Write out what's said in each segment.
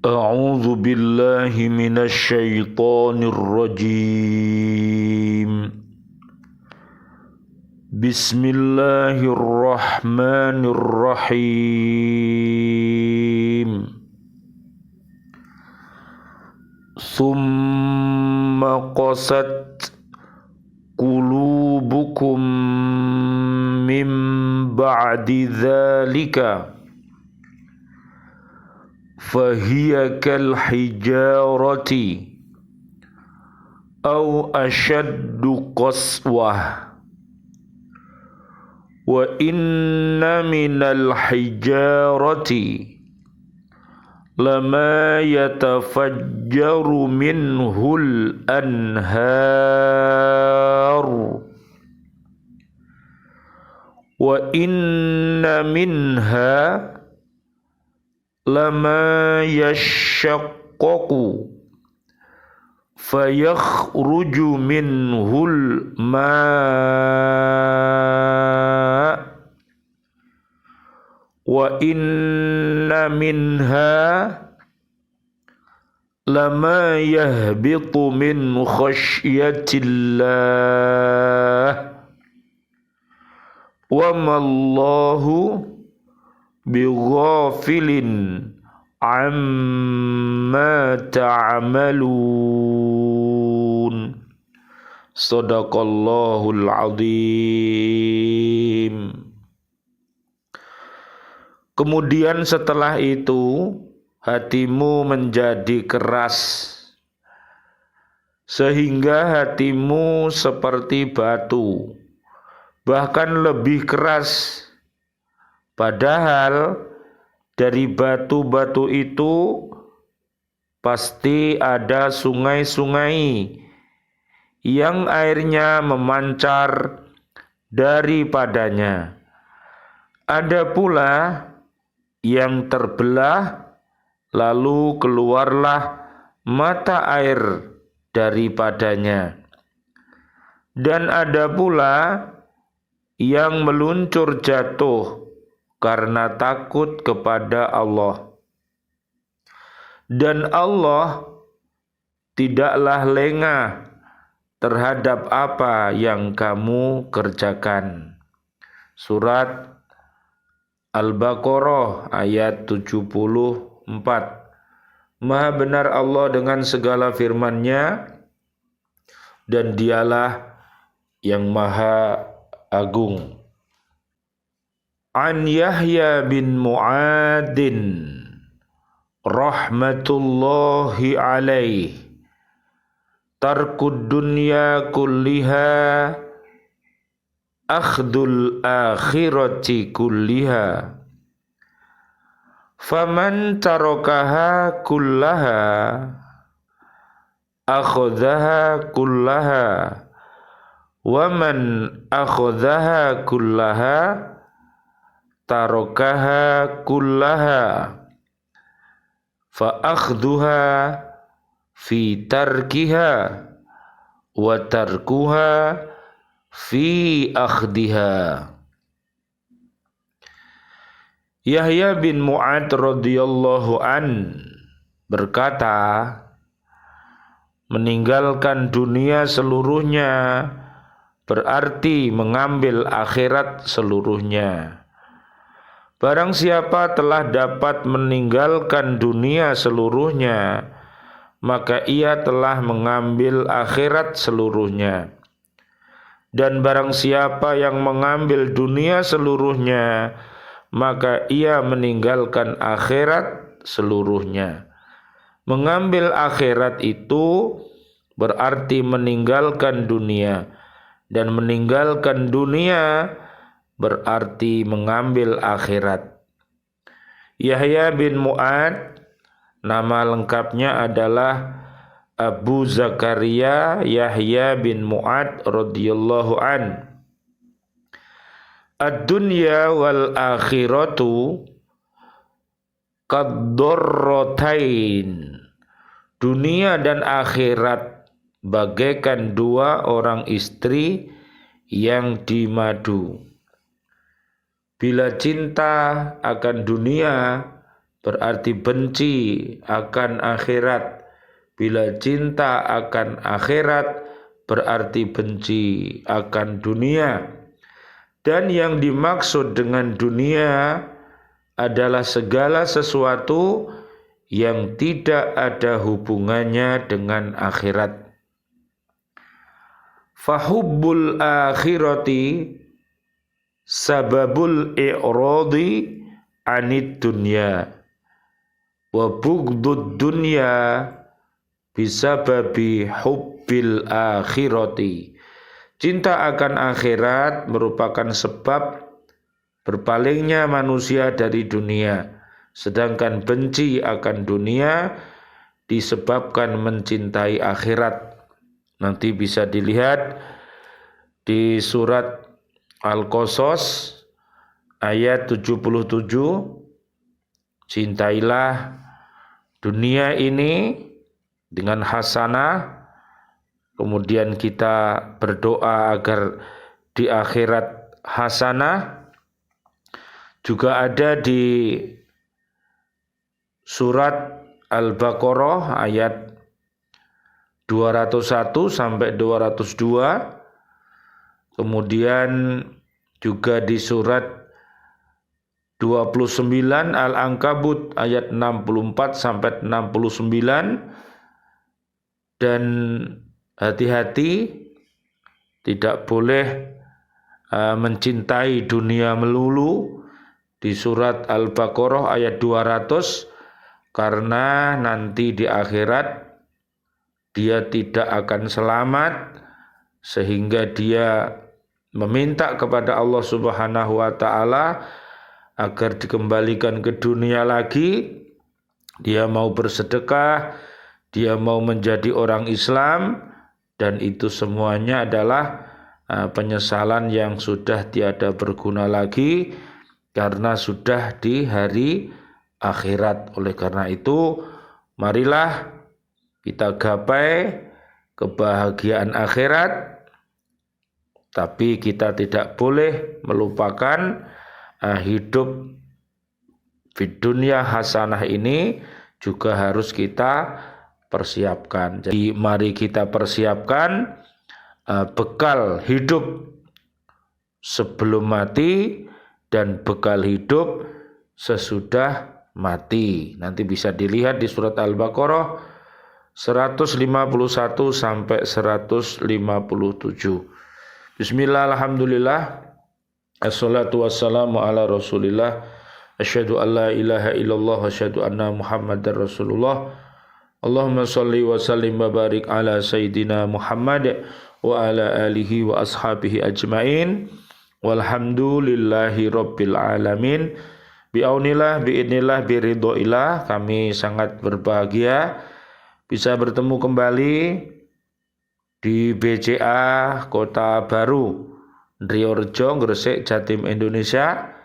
أعوذ بالله من الشيطان الرجيم بسم الله الرحمن الرحيم ثم قست قلوبكم من بعد ذلك فهي كالحجارة أو أشد قسوة وإن من الحجارة لما يتفجر منه الأنهار وإن منها لما يشقق فيخرج منه الماء وإن منها لما يهبط من خشية الله وما الله بغافل عما تعملون صدق الله العظيم. Kemudian setelah itu hatimu menjadi keras sehingga hatimu seperti batu, bahkan lebih keras. Padahal dari batu-batu itu pasti ada sungai-sungai yang airnya memancar daripadanya. Ada pula yang terbelah lalu keluarlah mata air daripadanya. Dan ada pula yang meluncur jatuh karena takut kepada Allah. Dan Allah tidaklah lengah terhadap apa yang kamu kerjakan. Surat Al-Baqarah ayat 74. Maha benar Allah dengan segala firman-Nya dan Dialah yang Maha Agung. An Yahya bin Mu'adin rahmatullahi alaih tarkud dunya kulliha akhdul akhirati kulliha faman tarakaha kullaha akhadhaha kullaha waman akhadhaha kullaha tarakaha kullaha fa akhdhuha fi tarkiha wa tarkuha fi akhdiha. Yahya bin Mu'ad radhiyallahu an berkata, meninggalkan dunia seluruhnya berarti mengambil akhirat seluruhnya. Barang siapa telah dapat meninggalkan dunia seluruhnya, maka ia telah mengambil akhirat seluruhnya. Dan barang siapa yang mengambil dunia seluruhnya, maka ia meninggalkan akhirat seluruhnya. Mengambil akhirat itu berarti meninggalkan dunia, dan meninggalkan dunia berarti mengambil akhirat. Yahya bin Mu'ad nama lengkapnya adalah Abu Zakaria Yahya bin Mu'ad radhiyallahu an. Ad-dunya wal akhiratu qad-darratain. Dunia dan akhirat bagaikan dua orang istri yang dimadu. Bila cinta akan dunia berarti benci akan akhirat. Bila cinta akan akhirat berarti benci akan dunia. Dan yang dimaksud dengan dunia adalah segala sesuatu yang tidak ada hubungannya dengan akhirat. Fahubbul akhirati sababul i'radi anid dunya wa bughdud dunya bisababi hubbil akhirati. Cinta akan akhirat merupakan sebab berpalingnya manusia dari dunia, sedangkan benci akan dunia disebabkan mencintai akhirat. Nanti bisa dilihat di surat Al-Qasas ayat 77. Cintailah dunia ini dengan hasanah, kemudian kita berdoa agar di akhirat hasanah. Juga ada di surat Al-Baqarah ayat 201 sampai 202. Kemudian juga di surat 29 Al-Ankabut ayat 64 sampai 69. Dan hati-hati, tidak boleh mencintai dunia melulu di surat Al-Baqarah ayat 200, karena nanti di akhirat dia tidak akan selamat sehingga dia meminta kepada Allah Subhanahu wa taala agar dikembalikan ke dunia lagi. Dia mau bersedekah, dia mau menjadi orang Islam, dan itu semuanya adalah penyesalan yang sudah tiada berguna lagi karena sudah di hari akhirat. Oleh karena itu, marilah kita gapai kebahagiaan akhirat, tapi kita tidak boleh melupakan hidup di dunia hasanah ini juga harus kita persiapkan. Jadi mari kita persiapkan bekal hidup sebelum mati dan bekal hidup sesudah mati. Nanti bisa dilihat di surat Al-Baqarah 151 sampai 157. Bismillah, alhamdulillah, assalatu wassalamu ala rasulillah, asyhadu an la ilaha illallah wa asyhadu anna muhammadar rasulullah. Allahumma salli wa sallim wa barik ala sayyidina Muhammad wa ala alihi wa ashabihi ajmain. Walhamdulillahi rabbil alamin. Bi'aunillah, bi'idnillah, biridhoillah. Kami sangat berbahagia bisa bertemu kembali di BCA Kota Baru, Driorejo, Gresik, Jatim, Indonesia,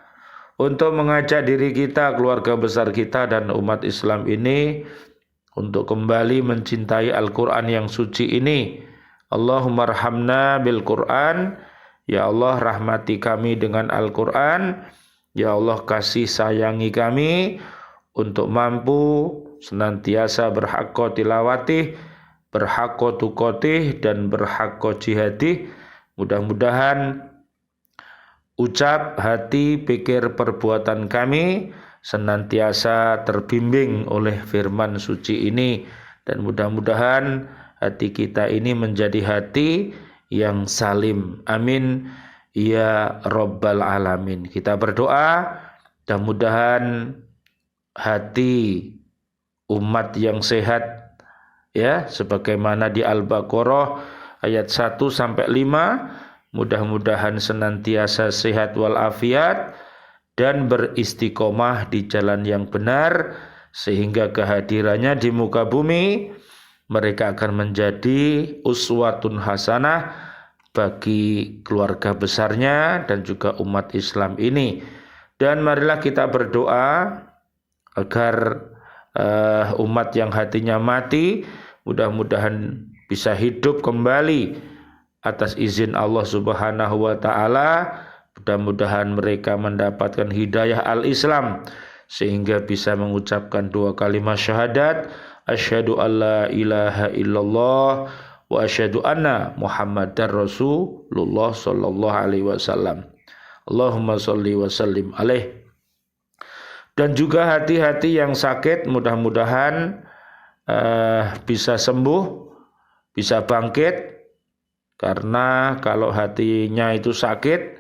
untuk mengajak diri kita, keluarga besar kita, dan umat Islam ini untuk kembali mencintai Al-Quran yang suci ini. Allahumma arhamna bil Quran. Ya Allah, rahmati kami dengan Al-Quran. Ya Allah, kasih sayangi kami untuk mampu senantiasa berhaqqa tilawatih, berhaqqa tuqatih, dan berhaqqa jihadih. Mudah-mudahan ucap, hati, pikir, perbuatan kami senantiasa terbimbing oleh firman suci ini, dan mudah-mudahan hati kita ini menjadi hati yang salim. Amin ya rabbal alamin. Kita berdoa mudah-mudahan hati umat yang sehat, ya, sebagaimana di Al-Baqarah ayat 1 sampai 5, mudah-mudahan senantiasa sehat walafiat dan beristiqomah di jalan yang benar, sehingga kehadirannya di muka bumi mereka akan menjadi uswatun hasanah bagi keluarga besarnya dan juga umat Islam ini. Dan marilah kita berdoa agar umat yang hatinya mati mudah-mudahan bisa hidup kembali atas izin Allah Subhanahu wa taala. Mudah-mudahan mereka mendapatkan hidayah al-Islam sehingga bisa mengucapkan 2 kalimat syahadat, asyhadu alla ilaha illallah wa asyhadu anna Muhammadar Rasulullah sallallahu alaihi wasallam. Allahumma sholli wa sallim alaih. Dan juga hati-hati yang sakit mudah-mudahan bisa sembuh, bisa bangkit, karena kalau hatinya itu sakit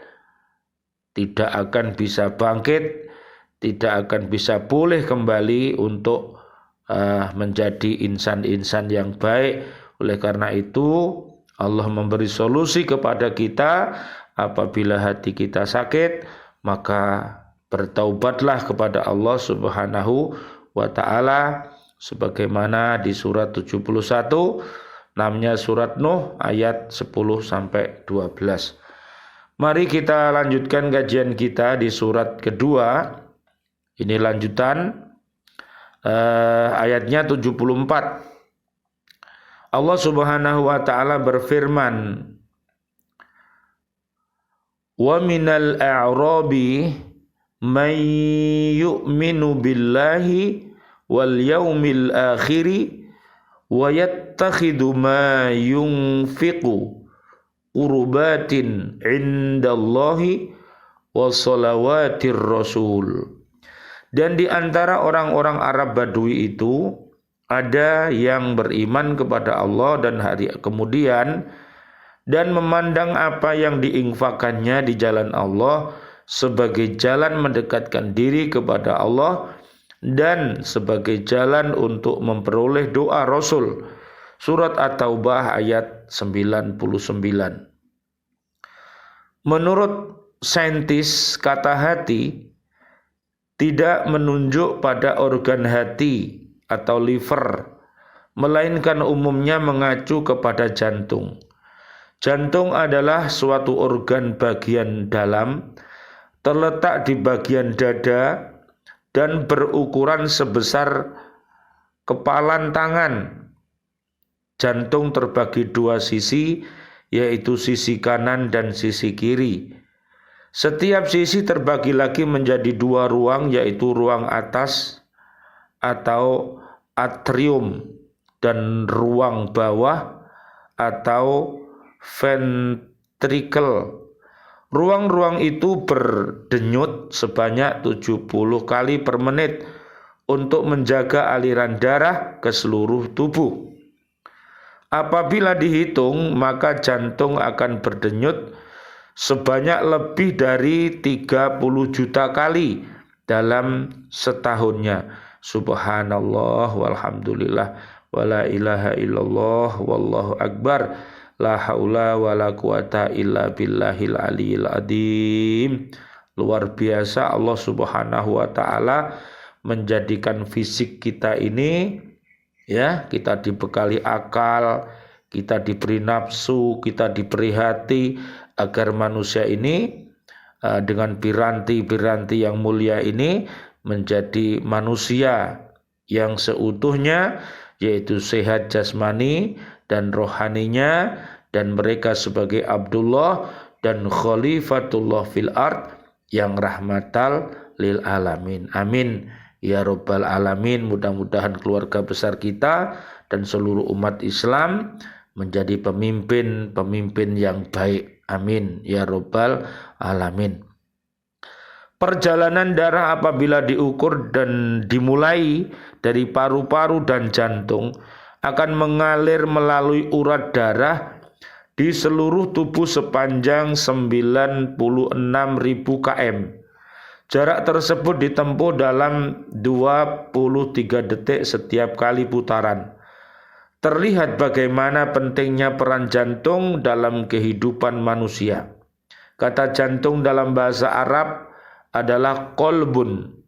tidak akan bisa bangkit, tidak akan bisa pulih kembali untuk menjadi insan-insan yang baik. Oleh karena itu Allah memberi solusi kepada kita. Apabila hati kita sakit, maka bertaubatlah kepada Allah Subhanahu wa ta'ala, sebagaimana di surat 71, namanya surat Nuh, ayat 10-12. Mari kita lanjutkan kajian kita di surat kedua. Ini lanjutan ayatnya 74. Allah Subhanahu wa ta'ala berfirman, wa minal a'rabi man yu'minu billahi wal yaumil akhiri wa yattakhidhu ma yunfiqu qurbatin indallahi wa salawatir rasul. Dan di antara orang-orang Arab Badui itu ada yang beriman kepada Allah dan hari kemudian dan memandang apa yang diinfakkannya di jalan Allah sebagai jalan mendekatkan diri kepada Allah dan sebagai jalan untuk memperoleh doa Rasul. Surat At-Taubah ayat 99. Menurut saintis, kata hati tidak menunjuk pada organ hati atau liver, melainkan umumnya mengacu kepada jantung. Jantung adalah suatu organ bagian dalam, terletak di bagian dada dan berukuran sebesar kepalan tangan. Jantung terbagi 2 sisi, yaitu sisi kanan dan sisi kiri. Setiap sisi terbagi lagi menjadi 2 ruang, yaitu ruang atas atau atrium dan ruang bawah atau ventricle. Ruang-ruang itu berdenyut sebanyak 70 kali per menit untuk menjaga aliran darah ke seluruh tubuh. Apabila dihitung, maka jantung akan berdenyut sebanyak lebih dari 30 juta kali dalam setahunnya. Subhanallah walhamdulillah wala ilaha illallah wallahu akbar. La haula wala quwata illa billahil aliyil adim. Luar biasa Allah Subhanahu wa ta'ala menjadikan fisik kita ini, ya, kita dibekali akal, kita diberi nafsu, kita diberi hati, agar manusia ini dengan piranti-piranti yang mulia ini menjadi manusia yang seutuhnya, yaitu sehat jasmani dan rohaninya, dan mereka sebagai Abdullah dan Khalifatullah fil ard yang rahmatal lil alamin. Amin ya rabbal alamin. Mudah-mudahan keluarga besar kita dan seluruh umat Islam menjadi pemimpin yang baik. Amin ya rabbal alamin. Perjalanan darah apabila diukur dan dimulai dari paru-paru dan jantung akan mengalir melalui urat darah di seluruh tubuh sepanjang 96.000 km. Jarak tersebut ditempuh dalam 23 detik setiap kali putaran. Terlihat bagaimana pentingnya peran jantung dalam kehidupan manusia. Kata jantung dalam bahasa Arab adalah kolbun.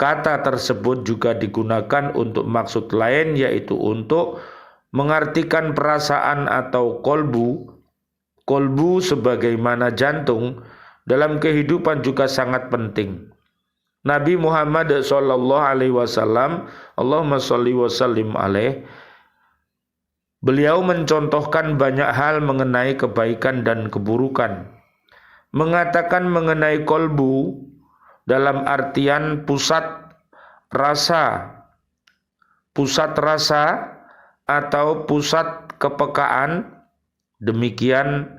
Kata tersebut juga digunakan untuk maksud lain, yaitu untuk mengartikan perasaan atau kolbu. Kolbu sebagaimana jantung dalam kehidupan juga sangat penting. Nabi Muhammad sallallahu alaihi wasallam, Allahumma sholli wa sallim alaih, beliau mencontohkan banyak hal mengenai kebaikan dan keburukan. Mengatakan mengenai kolbu, dalam artian pusat rasa atau pusat kepekaan. Demikian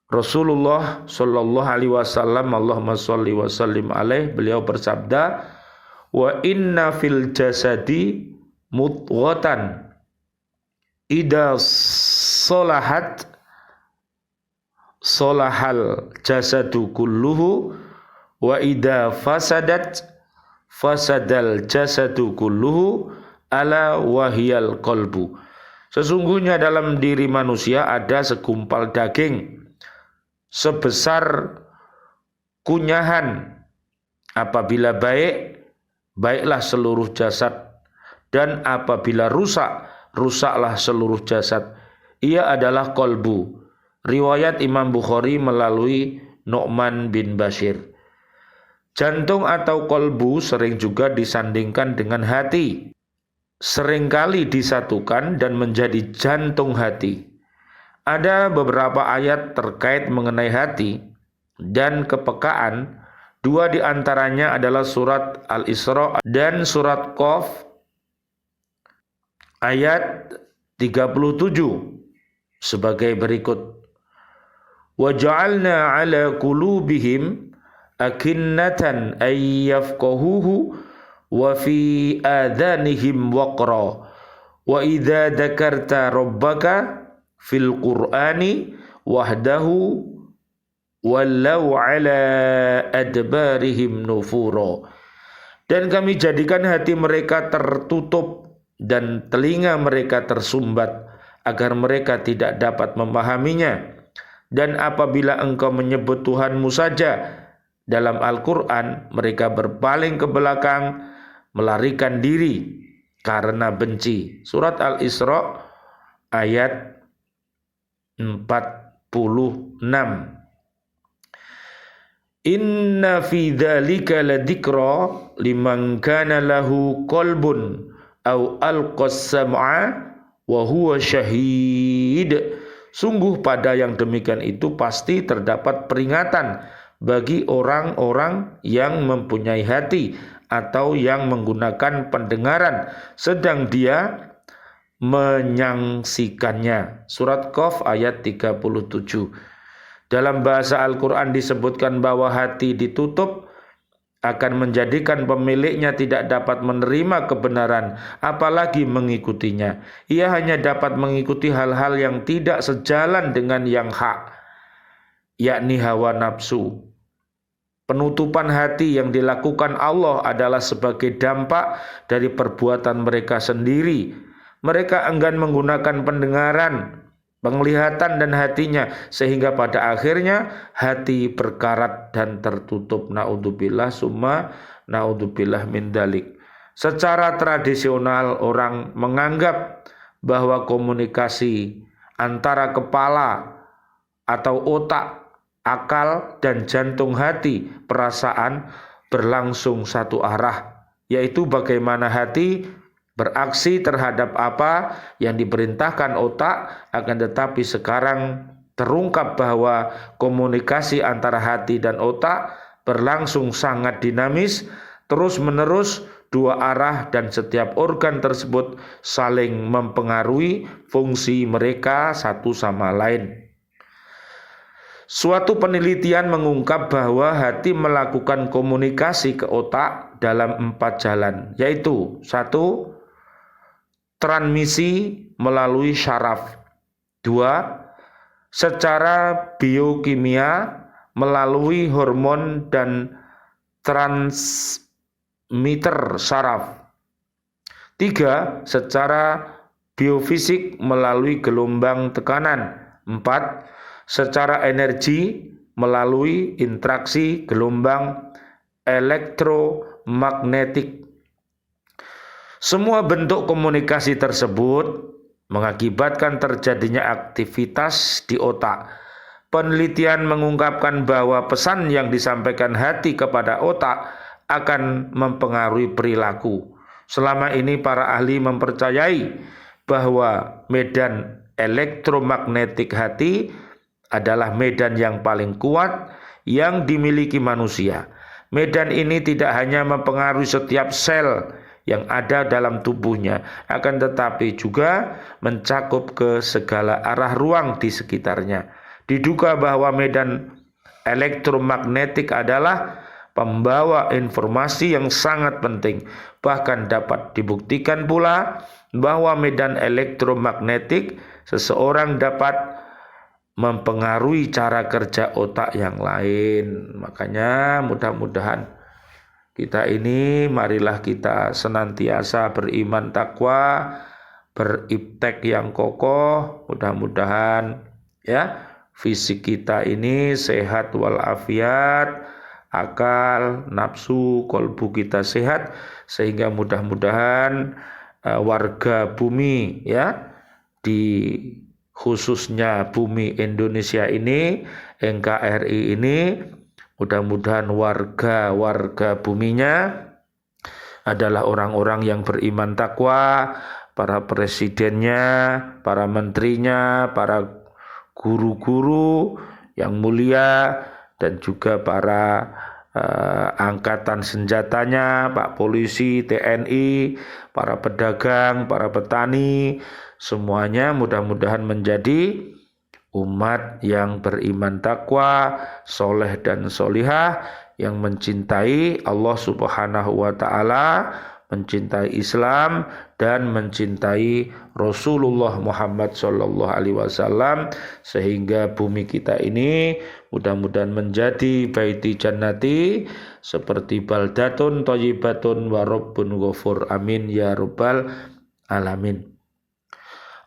Rasulullah Shallallahu Alaihi Wasallam, Allahumma sholli wa sallim alaih, beliau bersabda, wa inna fil jasadi mudghatan idza solahat solahal jasadu kulluhu wa idza fasadat fasadal jasadu kulluhu ala wahyal qalbu. Sesungguhnya dalam diri manusia ada segumpal daging sebesar kunyahan. Apabila baik, baiklah seluruh jasad, dan apabila rusak, rusaklah seluruh jasad. Ia adalah qalbu. Riwayat Imam Bukhari melalui Nu'man bin Bashir. Jantung atau qalbu sering juga disandingkan dengan hati. Seringkali disatukan dan menjadi jantung hati. Ada beberapa ayat terkait mengenai hati dan kepekaan. Dua di antaranya adalah surat Al-Isra dan surat Qaf ayat 37 sebagai berikut. Wa ja'alna 'ala qulubihim akinnatan ay yafqahuhu wa fi adhanihim waqra wa idza dzakarta rabbaka fil qur'ani wahdahu wallau ala adbarihim nufura. Dan kami jadikan hati mereka tertutup dan telinga mereka tersumbat agar mereka tidak dapat memahaminya. Dan apabila engkau menyebut Tuhanmu saja dalam Al-Quran, mereka berpaling ke belakang, melarikan diri karena benci. Surat Al-Isra ayat 46. Inna fi dzalika ladzikra liman kana lahu qalbun aw alqas sam'a wa huwa syahid. Sungguh pada yang demikian itu pasti terdapat peringatan bagi orang-orang yang mempunyai hati atau yang menggunakan pendengaran sedang dia menyaksikannya. Surat Qaf ayat 37. Dalam bahasa Al-Quran disebutkan bahwa hati ditutup akan menjadikan pemiliknya tidak dapat menerima kebenaran, apalagi mengikutinya. Ia hanya dapat mengikuti hal-hal yang tidak sejalan dengan yang hak, yakni hawa nafsu. Penutupan hati yang dilakukan Allah adalah sebagai dampak dari perbuatan mereka sendiri. Mereka enggan menggunakan pendengaran, penglihatan dan hatinya, sehingga pada akhirnya hati berkarat dan tertutup. Naudzubillah summa naudzubillah min dzalik. Secara tradisional orang menganggap bahwa komunikasi antara kepala atau otak, akal dan jantung hati, perasaan berlangsung satu arah, yaitu bagaimana hati beraksi terhadap apa yang diperintahkan otak. Akan tetapi sekarang terungkap bahwa komunikasi antara hati dan otak berlangsung sangat dinamis, terus menerus, dua arah, dan setiap organ tersebut saling mempengaruhi fungsi mereka satu sama lain. Suatu penelitian mengungkap bahwa hati melakukan komunikasi ke otak dalam 4 jalan, yaitu 1. Transmisi melalui syaraf. 2. Secara biokimia melalui hormon dan transmitter saraf. 3. Secara biofisik melalui gelombang tekanan. 4. Secara energi melalui interaksi gelombang elektromagnetik. Semua bentuk komunikasi tersebut mengakibatkan terjadinya aktivitas di otak. Penelitian mengungkapkan bahwa pesan yang disampaikan hati kepada otak akan mempengaruhi perilaku. Selama ini para ahli mempercayai bahwa medan elektromagnetik hati adalah medan yang paling kuat yang dimiliki manusia. Medan ini tidak hanya mempengaruhi setiap sel yang ada dalam tubuhnya, akan tetapi juga mencakup ke segala arah ruang di sekitarnya. Diduga bahwa medan elektromagnetik adalah pembawa informasi yang sangat penting. Bahkan dapat dibuktikan pula bahwa medan elektromagnetik seseorang dapat mempengaruhi cara kerja otak yang lain. Makanya mudah-mudahan kita ini, marilah kita senantiasa beriman takwa, beriptek yang kokoh. Mudah-mudahan ya fisik kita ini sehat walafiat, akal, nafsu, kolbu kita sehat, sehingga mudah-mudahan warga bumi ya, di khususnya bumi Indonesia ini, NKRI ini, mudah-mudahan warga buminya adalah orang-orang yang beriman takwa, para presidennya, para menterinya, para guru-guru yang mulia, dan juga para angkatan senjatanya, Pak Polisi, TNI, para pedagang, para petani, semuanya mudah-mudahan menjadi umat yang beriman takwa, soleh dan solihah, yang mencintai Allah Subhanahu wa ta'ala, mencintai Islam, dan mencintai Rasulullah Muhammad sallallahu alaihi wasallam, sehingga bumi kita ini mudah-mudahan menjadi baiti jannati, seperti baldatun thayyibatun wa rabbun ghafur. Amin ya rabbal alamin.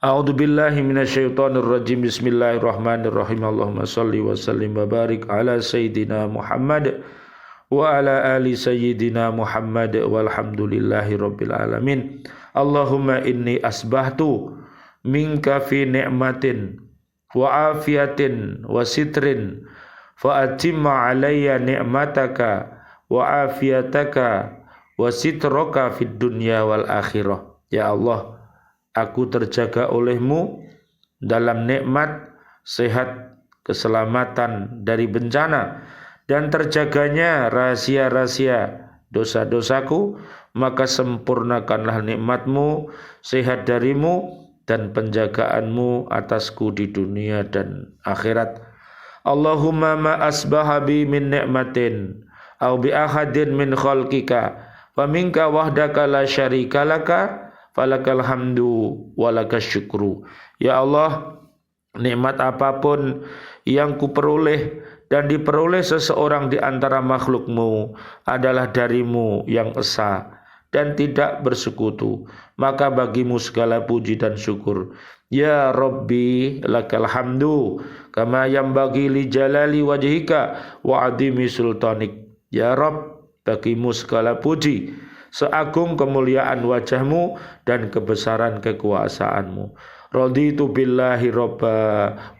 A'udzu billahi minasyaitonir rajim. Bismillahirrahmanirrahim. Allahumma shalli wa sallim wa barik ala sayyidina Muhammad wa ala ali sayyidina Muhammad walhamdulillahi rabbil alamin. Allahumma inni asbahtu minka fi ni'matin wa afiyatin wa sitrin fa atimma alayya ni'mataka wa afiyataka wa sitraka fid dunya wal akhirah. Ya Allah, aku terjaga olehmu dalam nikmat, sehat, keselamatan dari bencana, dan terjaganya rahasia-rahasia dosa-dosaku, maka sempurnakanlah nikmatmu, sehat darimu, dan penjagaanmu atasku di dunia dan akhirat. Allahumma ma asbaha bi min ni'matin au bi ahadin min khalqika wa minka wahdaka la syarika laka falakal hamdu walakas syukru. Ya Allah, nikmat apapun yang kuperoleh dan diperoleh seseorang di antara makhlukmu adalah darimu yang esa dan tidak bersekutu, maka bagimu segala puji dan syukur. Ya Rabbi lakal hamdu kama yanbaghi li jalali wajhika wa adimi sultanik. Ya Rabb, bagimu segala puji seagung kemuliaan wajahmu dan kebesaran kekuasaanmu. Raditu billahi robba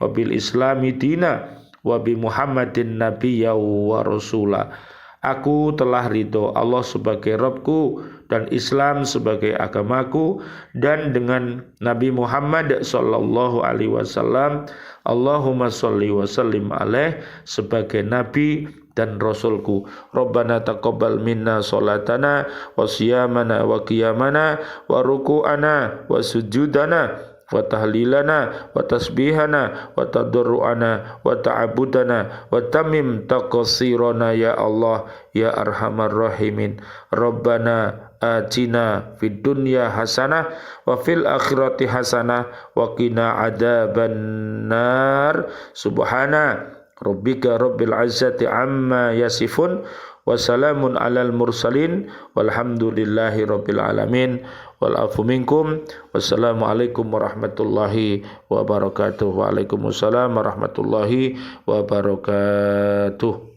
wa bil islami dina wa bi Muhammadin nabiyya wa rasula. Aku telah ridho Allah sebagai Rabbku dan Islam sebagai agamaku, dan dengan Nabi Muhammad sallallahu alaihi wasallam, Allahumma sholli wa sallim alaih, sebagai nabi dan rasulku. Rabbana taqabbal minna salatana wa siyamana wa qiyamana wa ruku'ana wa sujudana wa tahlilana wa tasbihana wa tadarruana wa ta'abudana wa tamim taqsirana ya Allah ya arhamar rahimin. Rabbana atina fid dunya hasanah wa fil akhirati hasanah wa qina adzabannar. Subhana rabbika rabbil izzati amma yasifun wa salamun alal mursalin walhamdulillahi rabbil alamin. Wal afu minkum. Wassalamualaikum warahmatullahi wabarakatuh. Waalaikumsalam warahmatullahi wabarakatuh.